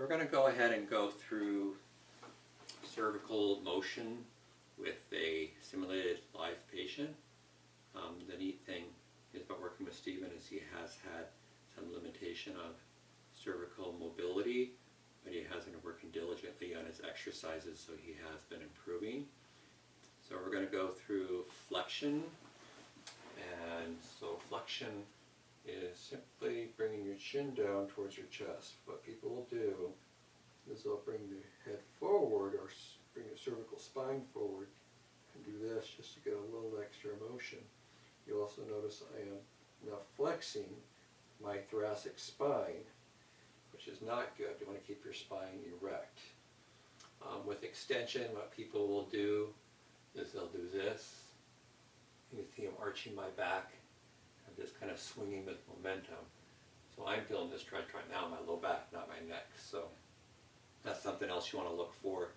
we're going to go ahead and go through cervical motion with a simulated live patient. The neat thing is about working with Stephen is he has had some limitation of cervical mobility, but he has been working diligently on his exercises, so he has been improving. So we're going to go through flexion, and so flexion is simply bringing your chin down towards your chest. What people will do is they'll bring the head forward or bring your cervical spine forward and do this just to get a little extra motion. You'll also notice I am now flexing my thoracic spine, which is not good. You want to keep your spine erect. With extension, what people will do is they'll do this. You can see I'm arching my back. I'm just kind of swinging with momentum. So I'm feeling this stretch right now in my low back, not my neck. So that's something else you want to look for.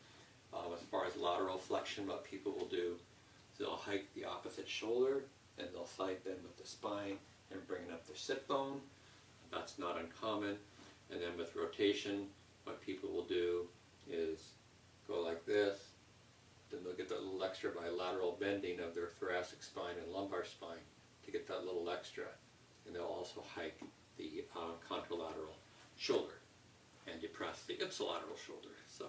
As far as lateral flexion, what people will do is they'll hike the opposite shoulder and they'll side bend with the spine and bringing up their sit bone. That's not uncommon. And then with rotation, what people will do is go like this. Then they'll get that little extra bilateral bending of their thoracic spine and lumbar spine to get that little extra. And they'll also hike the contralateral shoulder and depress the ipsilateral shoulder. So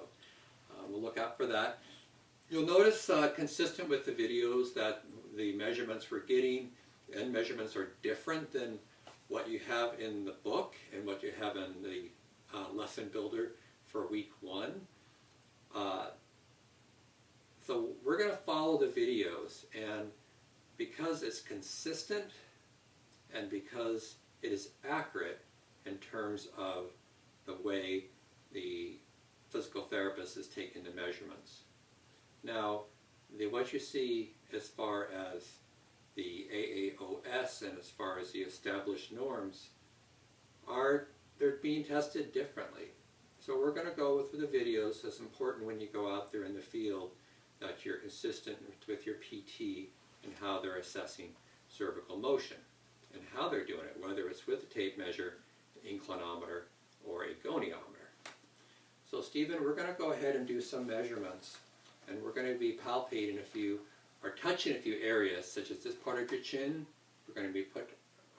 we'll look out for that. You'll notice, consistent with the videos, that the measurements we're getting and measurements are different than what you have in the book and what you have in the lesson builder for week 1. So we're going to follow the videos, and because it's consistent and because it is accurate in terms of the way the physical therapist is taking the measurements. Now, what you see as far as the AAOS and as far as the established norms they're being tested differently. So we're going to go with the videos. It's important when you go out there in the field that you're consistent with your PT and how they're assessing cervical motion and how they're doing it, whether it's with a tape measure, an inclinometer, or a goniometer. So Stephen, we're going to go ahead and do some measurements, and we're going to be palpating touching a few areas, such as this part of your chin. We're going to be put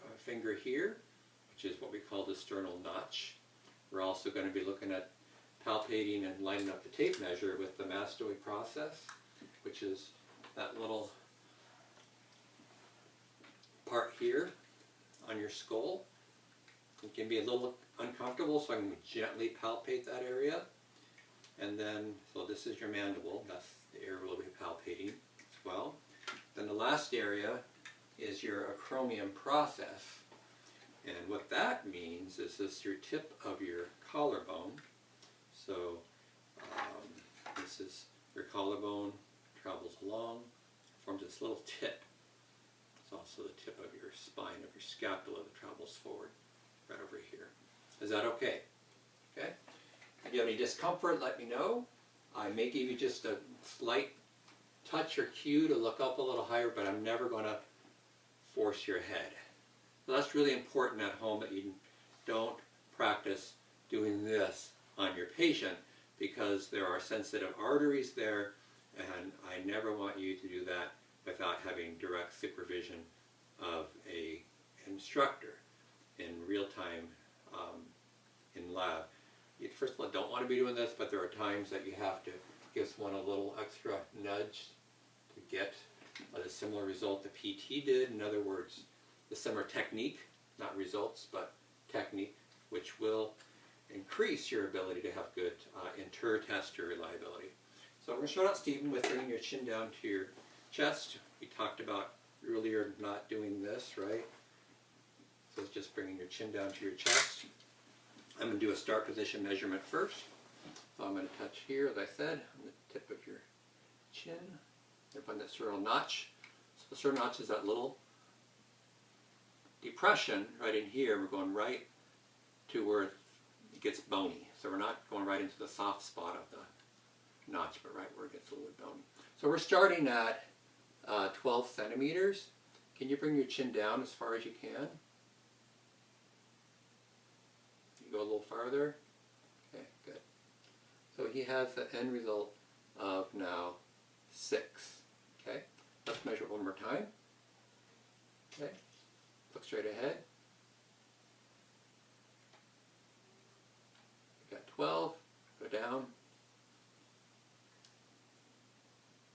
a finger here, which is what we call the sternal notch. We're also going to be looking at palpating and lining up the tape measure with the mastoid process, which is that little part here on your skull. It can be a little uncomfortable, so I'm going to gently palpate that area. And then, so this is your mandible. That's the area we'll be palpating as well. Then the last area is your acromion process. And what that means is this is your tip of your collarbone. So this is your collarbone, travels along, forms this little tip. It's also the tip of your spine, of your scapula, that travels forward, right over here. Is that okay? Okay? If you have any discomfort, let me know. I may give you just a slight touch or cue to look up a little higher, but I'm never going to force your head. So that's really important at home, that you don't practice doing this on your patient, because there are sensitive arteries there, and I never want you to do that without having direct supervision of an instructor in real time in lab. You, first of all, don't want to be doing this, but there are times that you have to give someone a little extra nudge to get a similar result the PT did. In other words, the similar technique, not results, but technique, which will increase your ability to have good inter-tester reliability. So we're going to start out, Stephen, with bringing your chin down to your chest. We talked about earlier not doing this, right? So it's just bringing your chin down to your chest. I'm going to do a start position measurement first. So I'm going to touch here, as I said, on the tip of your chin. Up on the sternal notch. So the sternal notch is that little depression right in here. We're going right to where it gets bony. So we're not going right into the soft spot of the notch, but right where it gets a little bit bony. So we're starting at 12 centimeters. Can you bring your chin down as far as you can? You go a little farther. Okay, good. So he has the end result of now 6. Okay, let's measure it one more time. Okay, look straight ahead. We got 12, go down.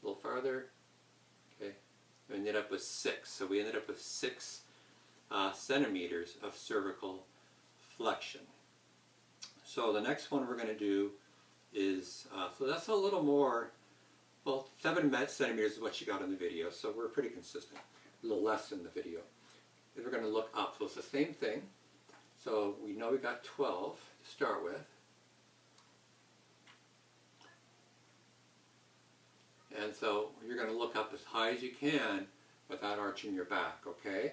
A little farther. Okay, we ended up with 6. So we ended up with 6 centimeters of cervical flexion. So the next one we're going to do is, so that's a little more, well, 7 centimeters is what you got in the video, so we're pretty consistent. A little less in the video. Then we're going to look up, so it's the same thing. So we know we got 12 to start with. And so you're going to look up as high as you can without arching your back, okay?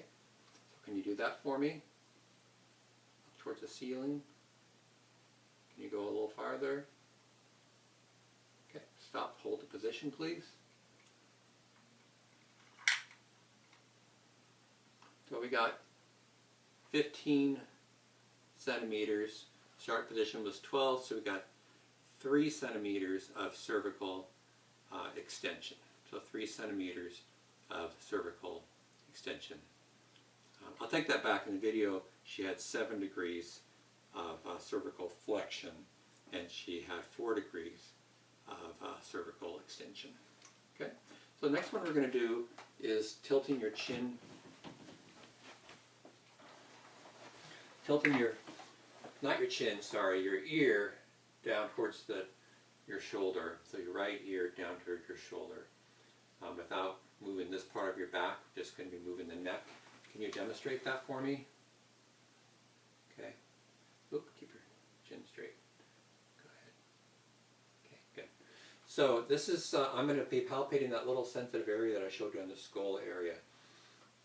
So can you do that for me? Up towards the ceiling. Can you go a little farther? Okay, stop, hold the position, please. So we got 15 centimeters. Start position was 12, so we got 3 centimeters of cervical extension. So 3 centimeters of cervical extension. I'll take that back. In the video, she had 7 degrees of cervical flexion, and she had 4 degrees of cervical extension. Okay. So the next one we're going to do is tilting your chin, not your chin, sorry, your ear down towards your shoulder. So your right ear down toward your shoulder. Without moving this part of your back, just going to be moving the neck. Can you demonstrate that for me? Okay. Oop, keep your chin straight. Go ahead. Okay, good. So this is, I'm going to be palpating that little sensitive area that I showed you on the skull area,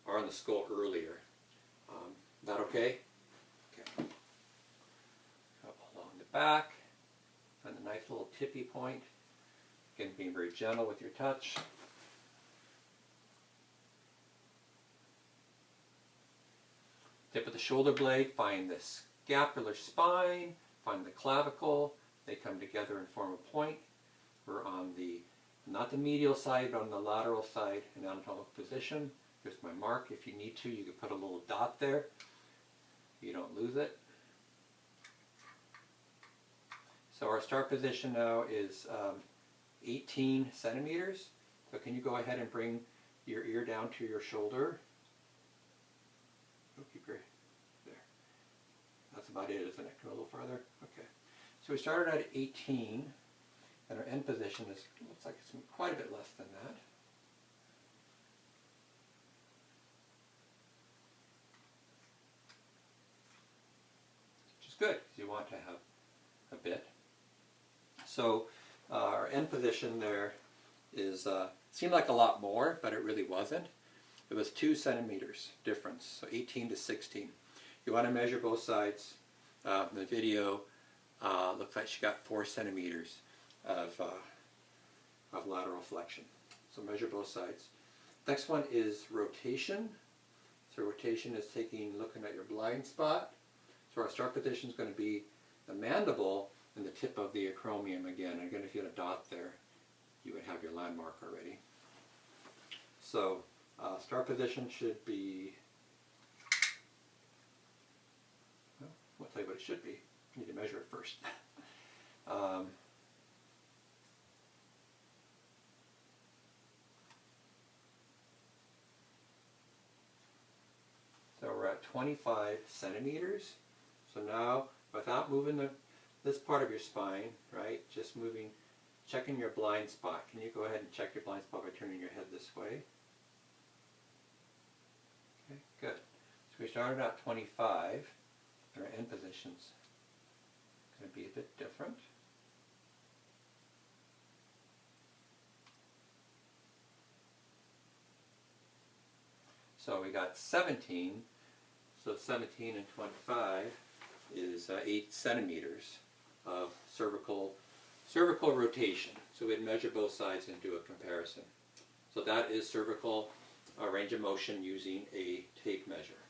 or on the skull earlier. Is that okay? Okay. Up along the back, find a nice little tippy point. Again, being very gentle with your touch. Tip of the shoulder blade, find the scapular spine, find the clavicle. They come together and form a point. We're on the, not the medial side, but on the lateral side in anatomical position. Here's my mark. If you need to, you can put a little dot there. You don't lose it. So our start position now is 18 centimeters. So can you go ahead and bring your ear down to your shoulder? Oh, keep your, there. That's about it, isn't it? Go a little farther. Okay. So we started at 18, and our end position is, looks like it's quite a bit less than that. Which is good, because you want to have a bit. So our end position there is, seemed like a lot more, but it really wasn't. It was 2 centimeters difference, so 18 to 16. You want to measure both sides. The video looks like she got 4 centimeters of lateral flexion. So measure both sides. Next one is rotation. So rotation is looking at your blind spot. So our start position is going to be the mandible and the tip of the acromion again. Again, if you had a dot there, you would have your landmark already. So start position should be, well, I'll tell you what it should be. You need to measure it first. So we're at 25 centimeters. So now, without moving this part of your spine, right, just moving, checking your blind spot. Can you go ahead and check your blind spot by turning your head this way? Okay, good. So we started at 25, and our end position's going to be a bit different. So we got 17, so 17 and 25 is 8 centimeters of cervical rotation. So we'd measure both sides and do a comparison. So that is cervical range of motion using a tape measure.